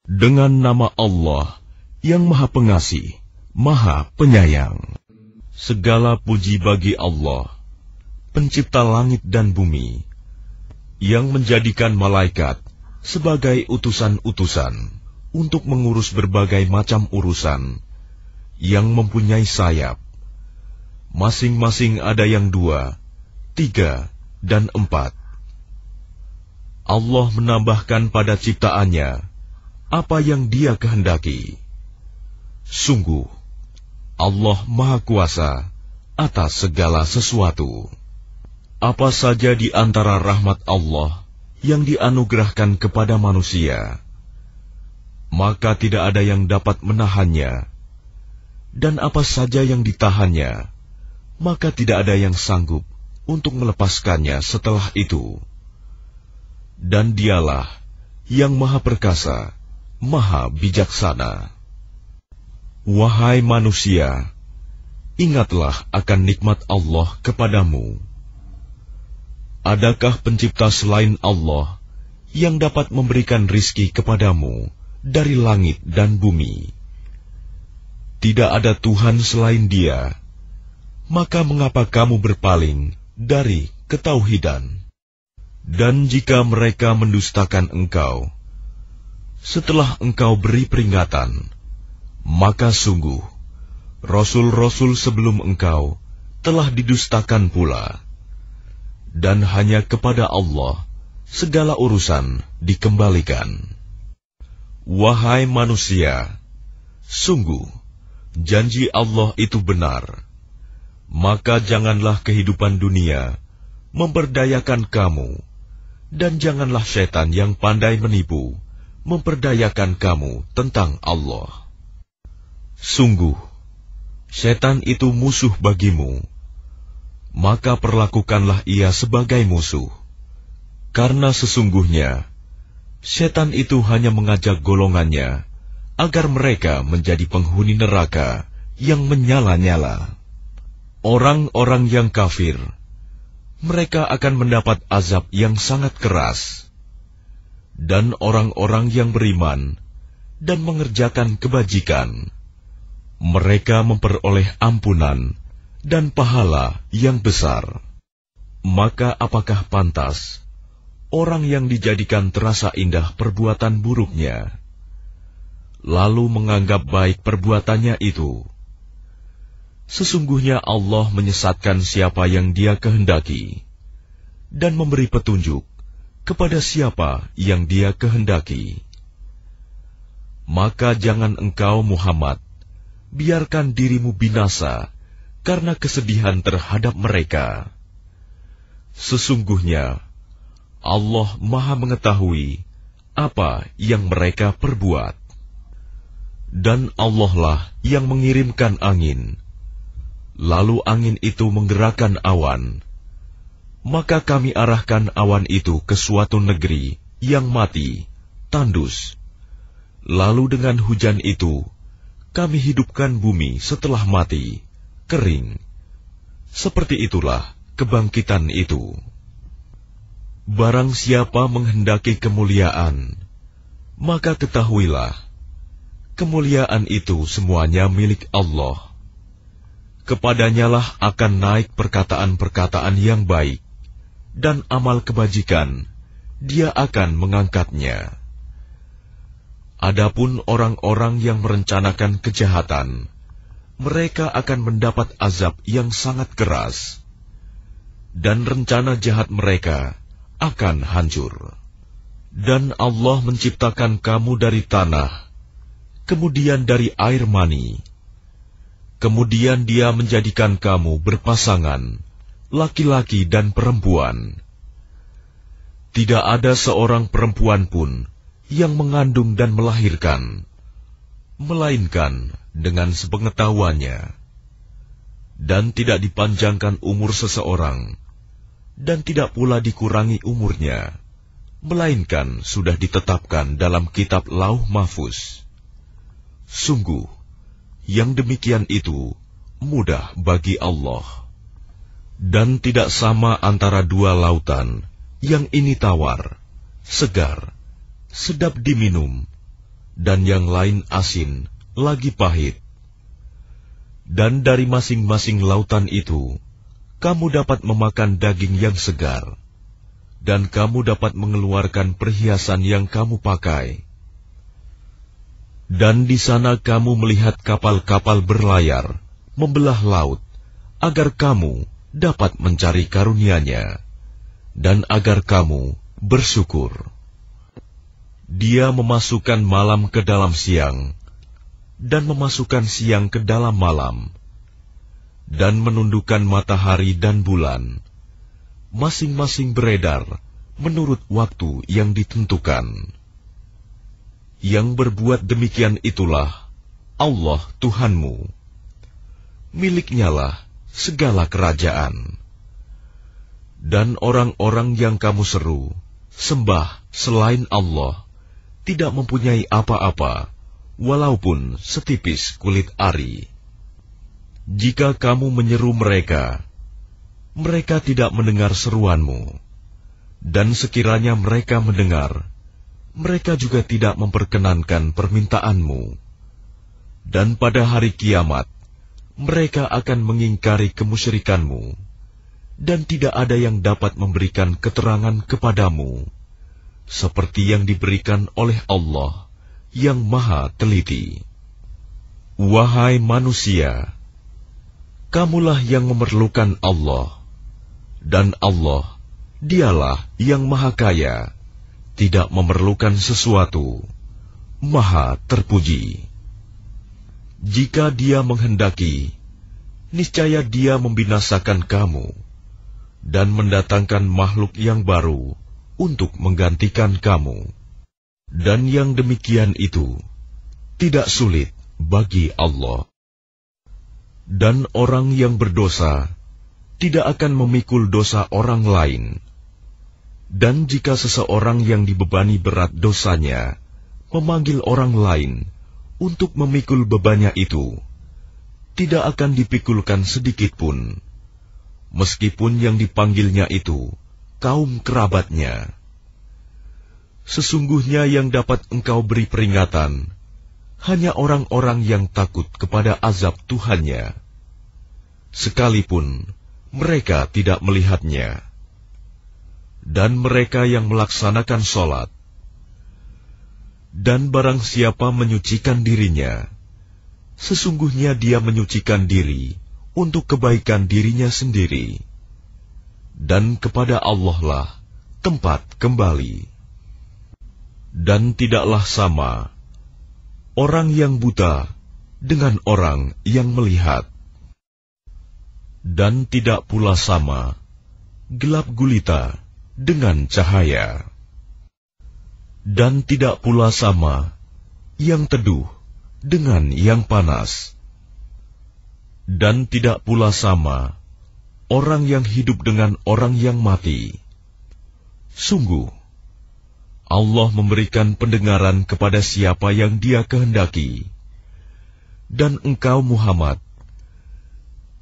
Dengan nama Allah yang Maha Pengasih, Maha Penyayang. Segala puji bagi Allah, pencipta langit dan bumi, yang menjadikan malaikat sebagai utusan-utusan untuk mengurus berbagai macam urusan, yang mempunyai sayap. Masing-masing ada yang 2, 3, dan 4. Allah menambahkan pada ciptaannya apa yang Dia kehendaki. Sungguh, Allah Maha Kuasa atas segala sesuatu. Apa saja di antara rahmat Allah yang dianugerahkan kepada manusia, maka tidak ada yang dapat menahannya. Dan apa saja yang ditahannya, maka tidak ada yang sanggup untuk melepaskannya setelah itu. Dan Dialah yang Maha Perkasa, Maha Bijaksana. Wahai manusia, ingatlah akan nikmat Allah kepadamu. Adakah pencipta selain Allah yang dapat memberikan rizki kepadamu dari langit dan bumi? Tidak ada Tuhan selain Dia. Maka mengapa kamu berpaling dari ketauhidan? Dan jika mereka mendustakan engkau setelah engkau beri peringatan, maka sungguh rasul-rasul sebelum engkau telah didustakan pula. Dan hanya kepada Allah segala urusan dikembalikan. Wahai manusia, sungguh janji Allah itu benar. Maka janganlah kehidupan dunia memperdayakan kamu, dan janganlah setan yang pandai menipu memperdayakan kamu tentang Allah. Sungguh, setan itu musuh bagimu, maka perlakukanlah ia sebagai musuh. Karena sesungguhnya, setan itu hanya mengajak golongannya agar mereka menjadi penghuni neraka yang menyala-nyala. Orang-orang yang kafir, mereka akan mendapat azab yang sangat keras. Dan orang-orang yang beriman dan mengerjakan kebajikan, mereka memperoleh ampunan dan pahala yang besar. Maka apakah pantas orang yang dijadikan terasa indah perbuatan buruknya, lalu menganggap baik perbuatannya itu? Sesungguhnya Allah menyesatkan siapa yang Dia kehendaki, dan memberi petunjuk kepada siapa yang Dia kehendaki. Maka jangan engkau Muhammad biarkan dirimu binasa karena kesedihan terhadap mereka. Sesungguhnya Allah Maha mengetahui apa yang mereka perbuat. Dan Allah lah yang mengirimkan angin, lalu angin itu menggerakkan awan. Maka kami arahkan awan itu ke suatu negeri yang mati, tandus. Lalu dengan hujan itu, kami hidupkan bumi setelah mati, kering. Seperti itulah kebangkitan itu. Barang siapa menghendaki kemuliaan, maka ketahuilah, kemuliaan itu semuanya milik Allah. Kepadanyalah akan naik perkataan-perkataan yang baik, dan amal kebajikan, Dia akan mengangkatnya. Adapun orang-orang yang merencanakan kejahatan, mereka akan mendapat azab yang sangat keras, dan rencana jahat mereka akan hancur. Dan Allah menciptakan kamu dari tanah, kemudian dari air mani. Kemudian Dia menjadikan kamu berpasangan, laki-laki dan perempuan. Tidak ada seorang perempuan pun yang mengandung dan melahirkan, melainkan dengan sepengetahuannya. Dan tidak dipanjangkan umur seseorang, dan tidak pula dikurangi umurnya, melainkan sudah ditetapkan dalam kitab Lauh Mahfuz. Sungguh, yang demikian itu mudah bagi Allah. Dan tidak sama antara dua lautan, yang ini tawar, segar, sedap diminum, dan yang lain asin, lagi pahit. Dan dari masing-masing lautan itu, kamu dapat memakan daging yang segar, dan kamu dapat mengeluarkan perhiasan yang kamu pakai. Dan di sana kamu melihat kapal-kapal berlayar, membelah laut, agar kamu dapat mencari karunia-Nya, dan agar kamu bersyukur. Dia memasukkan malam ke dalam siang, dan memasukkan siang ke dalam malam, dan menundukkan matahari dan bulan, masing-masing beredar menurut waktu yang ditentukan. Yang berbuat demikian itulah Allah Tuhanmu. Miliknya-lah segala kerajaan. Dan orang-orang yang kamu seru, sembah selain Allah, tidak mempunyai apa-apa, walaupun setipis kulit ari. Jika kamu menyeru mereka, mereka tidak mendengar seruanmu. Dan sekiranya mereka mendengar, mereka juga tidak memperkenankan permintaanmu. Dan pada hari kiamat, mereka akan mengingkari kemusyrikanmu, dan tidak ada yang dapat memberikan keterangan kepadamu, seperti yang diberikan oleh Allah yang Maha Teliti. Wahai manusia, kamulah yang memerlukan Allah, dan Allah, Dialah yang Maha Kaya, tidak memerlukan sesuatu, Maha Terpuji. Jika Dia menghendaki, niscaya Dia membinasakan kamu, dan mendatangkan makhluk yang baru untuk menggantikan kamu. Dan yang demikian itu tidak sulit bagi Allah. Dan orang yang berdosa tidak akan memikul dosa orang lain. Dan jika seseorang yang dibebani berat dosanya memanggil orang lain untuk memikul bebannya itu, tidak akan dipikulkan sedikit pun, meskipun yang dipanggilnya itu kaum kerabatnya. Sesungguhnya yang dapat engkau beri peringatan hanya orang-orang yang takut kepada azab Tuhannya, sekalipun mereka tidak melihatnya. Dan mereka yang melaksanakan sholat. Dan barang siapa menyucikan dirinya, sesungguhnya dia menyucikan diri untuk kebaikan dirinya sendiri. Dan kepada Allah lah tempat kembali. Dan tidaklah sama orang yang buta dengan orang yang melihat. Dan tidak pula sama gelap gulita dengan cahaya. Dan tidak pula sama yang teduh dengan yang panas. Dan tidak pula sama orang yang hidup dengan orang yang mati. Sungguh, Allah memberikan pendengaran kepada siapa yang Dia kehendaki. Dan engkau Muhammad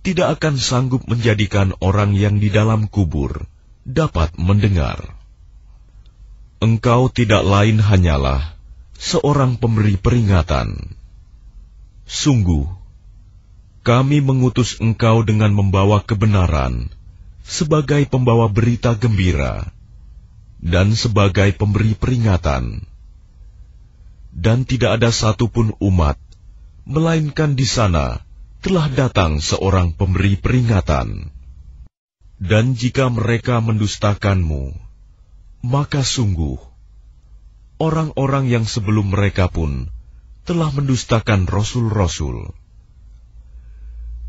tidak akan sanggup menjadikan orang yang di dalam kubur dapat mendengar. Engkau tidak lain hanyalah seorang pemberi peringatan. Sungguh, kami mengutus engkau dengan membawa kebenaran, sebagai pembawa berita gembira, dan sebagai pemberi peringatan. Dan tidak ada satupun umat, melainkan di sana telah datang seorang pemberi peringatan. Dan jika mereka mendustakanmu, maka sungguh, orang-orang yang sebelum mereka pun telah mendustakan rasul-rasul.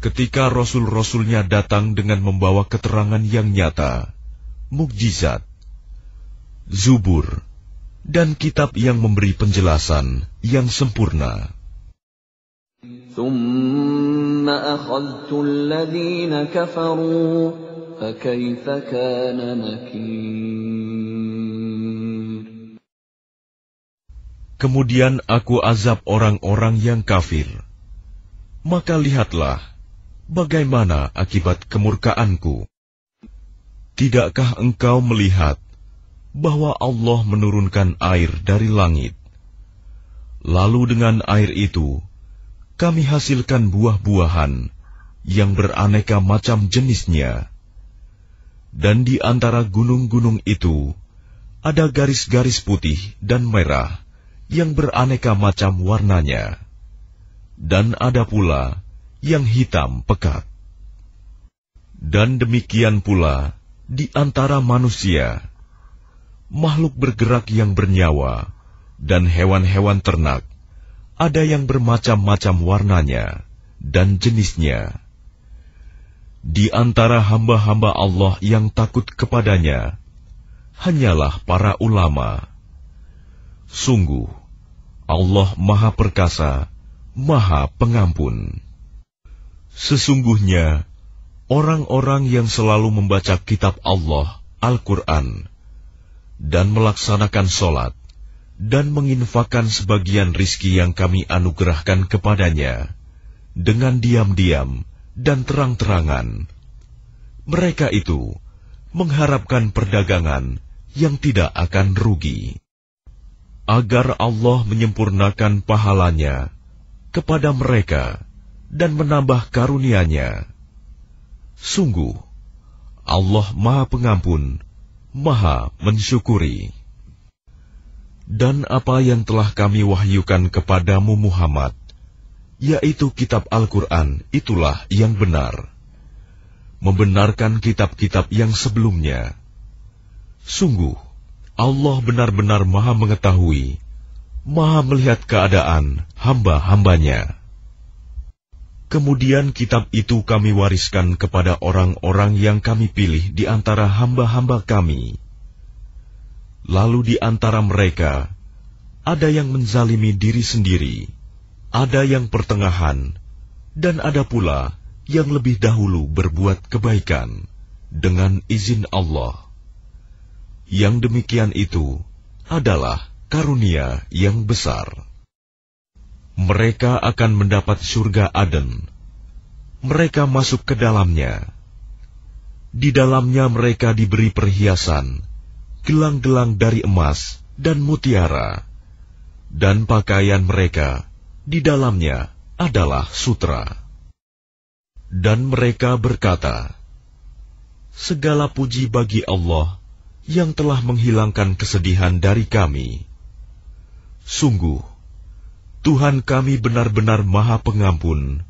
Ketika rasul-rasulnya datang dengan membawa keterangan yang nyata, mukjizat, zubur, dan kitab yang memberi penjelasan yang sempurna. ثُمَّ أَخَذْتُ الَّذِينَ كَفَرُوا فَكَيْفَ كَانَ نَكِيرِ. Kemudian aku azab orang-orang yang kafir. Maka lihatlah bagaimana akibat kemurkaanku. Tidakkah engkau melihat bahwa Allah menurunkan air dari langit, Lalu dengan air itu, kami hasilkan buah-buahan yang beraneka macam jenisnya. Dan di antara gunung-gunung itu, ada garis-garis putih dan merah yang beraneka macam warnanya. Dan ada pula yang hitam pekat. Dan demikian pula di antara manusia, makhluk bergerak yang bernyawa, dan hewan-hewan ternak, ada yang bermacam-macam warnanya dan jenisnya. Di antara hamba-hamba Allah yang takut kepadanya, hanyalah para ulama. Sungguh, Allah Maha Perkasa, Maha Pengampun. Sesungguhnya, orang-orang yang selalu membaca kitab Allah, Al-Quran, dan melaksanakan sholat, dan menginfakkan sebagian rizki yang kami anugerahkan kepadanya, dengan diam-diam dan terang-terangan, mereka itu mengharapkan perdagangan yang tidak akan rugi, agar Allah menyempurnakan pahalanya kepada mereka dan menambah karunia-Nya. Sungguh, Allah Maha Pengampun, Maha Mensyukuri. Dan apa yang telah kami wahyukan kepadamu Muhammad, yaitu kitab Al-Quran, itulah yang benar, membenarkan kitab-kitab yang sebelumnya. Sungguh, Allah benar-benar Maha Mengetahui, Maha melihat keadaan hamba-hambanya. Kemudian kitab itu kami wariskan kepada orang-orang yang kami pilih di antara hamba-hamba kami. Lalu di antara mereka, ada yang menzalimi diri sendiri, ada yang pertengahan, dan ada pula yang lebih dahulu berbuat kebaikan dengan izin Allah. Yang demikian itu adalah karunia yang besar. Mereka akan mendapat surga Aden. Mereka masuk ke dalamnya. Di dalamnya mereka diberi perhiasan, gelang-gelang dari emas dan mutiara, dan pakaian mereka di dalamnya adalah sutra. Dan mereka berkata, segala puji bagi Allah yang telah menghilangkan kesedihan dari kami. Sungguh, Tuhan kami benar-benar Maha Pengampun,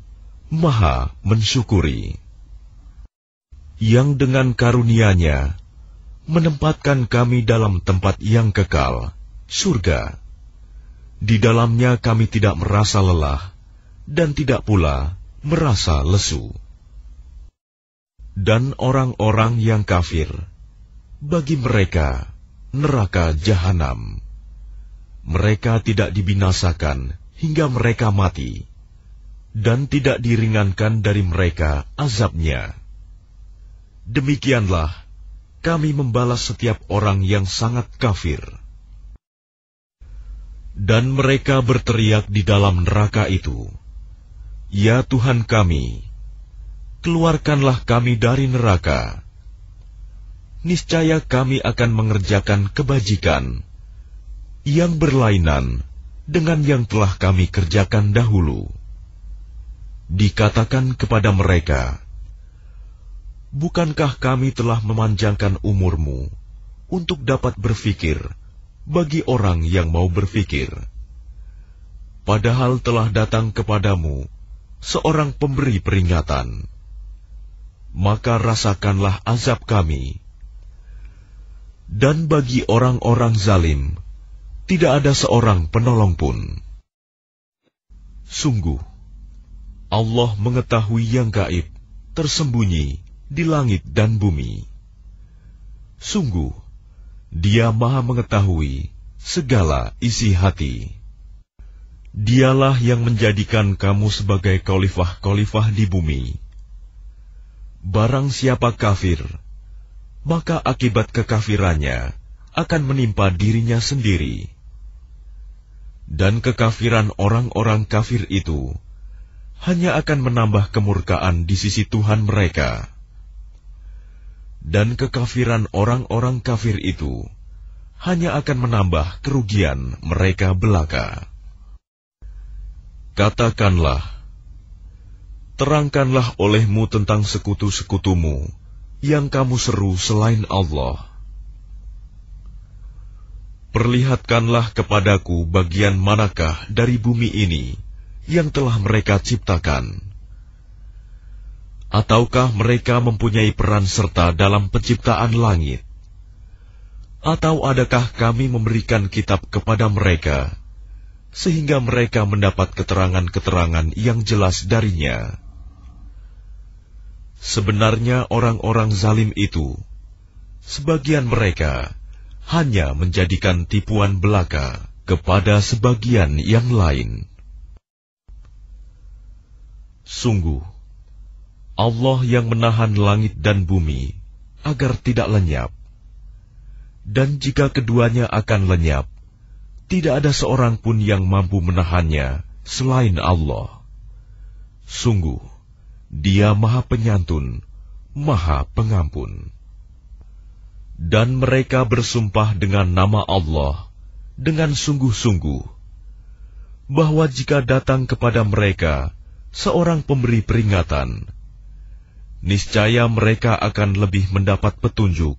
Maha Mensyukuri, yang dengan karunia-Nya menempatkan kami dalam tempat yang kekal, surga. Di dalamnya kami tidak merasa lelah, dan tidak pula merasa lesu. Dan orang-orang yang kafir, bagi mereka neraka jahanam. Mereka tidak dibinasakan hingga mereka mati, dan tidak diringankan dari mereka azabnya. Demikianlah kami membalas setiap orang yang sangat kafir. Dan mereka berteriak di dalam neraka itu, ya Tuhan kami, keluarkanlah kami dari neraka. Niscaya kami akan mengerjakan kebajikan yang berlainan dengan yang telah kami kerjakan dahulu. Dikatakan kepada mereka, bukankah kami telah memanjangkan umurmu untuk dapat berfikir bagi orang yang mau berfikir? Padahal telah datang kepadamu seorang pemberi peringatan. Maka rasakanlah azab kami. Dan bagi orang-orang zalim, tidak ada seorang penolong pun. Sungguh, Allah mengetahui yang gaib, tersembunyi di langit dan bumi. Sungguh, Dia Maha mengetahui segala isi hati. Dialah yang menjadikan kamu sebagai khalifah-khalifah di bumi. Barang siapa kafir, maka akibat kekafirannya akan menimpa dirinya sendiri. Dan kekafiran orang-orang kafir itu hanya akan menambah kemurkaan di sisi Tuhan mereka. Dan kekafiran orang-orang kafir itu hanya akan menambah kerugian mereka belaka. Katakanlah, terangkanlah olehmu tentang sekutu-sekutumu yang kamu seru selain Allah. Perlihatkanlah kepadaku bagian manakah dari bumi ini yang telah mereka ciptakan. Ataukah mereka mempunyai peran serta dalam penciptaan langit? Atau adakah kami memberikan kitab kepada mereka, sehingga mereka mendapat keterangan-keterangan yang jelas darinya? Sebenarnya orang-orang zalim itu, sebagian mereka hanya menjadikan tipuan belaka kepada sebagian yang lain. Sungguh, Allah yang menahan langit dan bumi agar tidak lenyap. Dan jika keduanya akan lenyap, tidak ada seorang pun yang mampu menahannya selain Allah. Sungguh, Dia Maha Penyantun, Maha Pengampun. Dan mereka bersumpah dengan nama Allah dengan sungguh-sungguh, bahwa jika datang kepada mereka seorang pemberi peringatan, niscaya mereka akan lebih mendapat petunjuk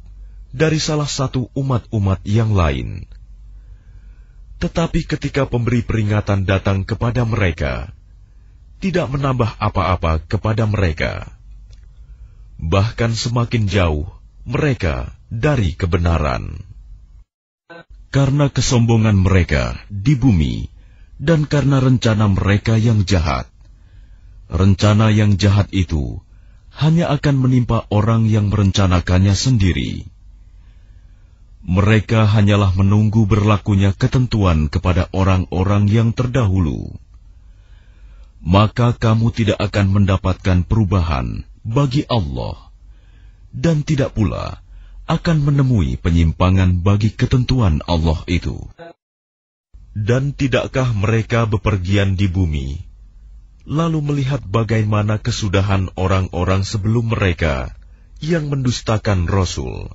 dari salah satu umat-umat yang lain. Tetapi ketika pemberi peringatan datang kepada mereka, tidak menambah apa-apa kepada mereka. Bahkan semakin jauh mereka dari kebenaran. Karena kesombongan mereka di bumi dan karena rencana mereka yang jahat. Rencana yang jahat itu hanya akan menimpa orang yang merencanakannya sendiri. Mereka hanyalah menunggu berlakunya ketentuan kepada orang-orang yang terdahulu. Maka kamu tidak akan mendapatkan perubahan bagi Allah, dan tidak pula akan menemui penyimpangan bagi ketentuan Allah itu. Dan tidakkah mereka bepergian di bumi, lalu melihat bagaimana kesudahan orang-orang sebelum mereka yang mendustakan Rasul?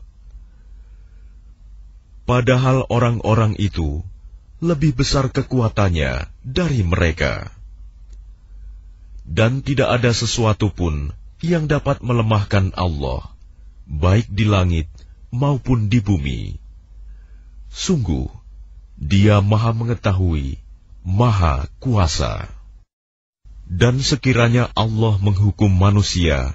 Padahal orang-orang itu lebih besar kekuatannya dari mereka. Dan tidak ada sesuatu pun yang dapat melemahkan Allah, baik di langit maupun di bumi. Sungguh, Dia Maha Mengetahui, Maha Kuasa. Dan sekiranya Allah menghukum manusia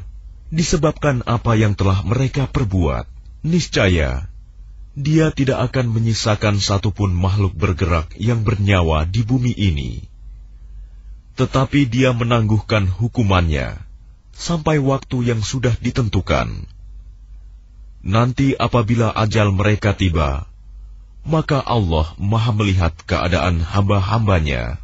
disebabkan apa yang telah mereka perbuat, niscaya Dia tidak akan menyisakan satupun makhluk bergerak yang bernyawa di bumi ini. Tetapi Dia menangguhkan hukumannya sampai waktu yang sudah ditentukan. Nanti apabila ajal mereka tiba, maka Allah Maha melihat keadaan hamba-hambanya.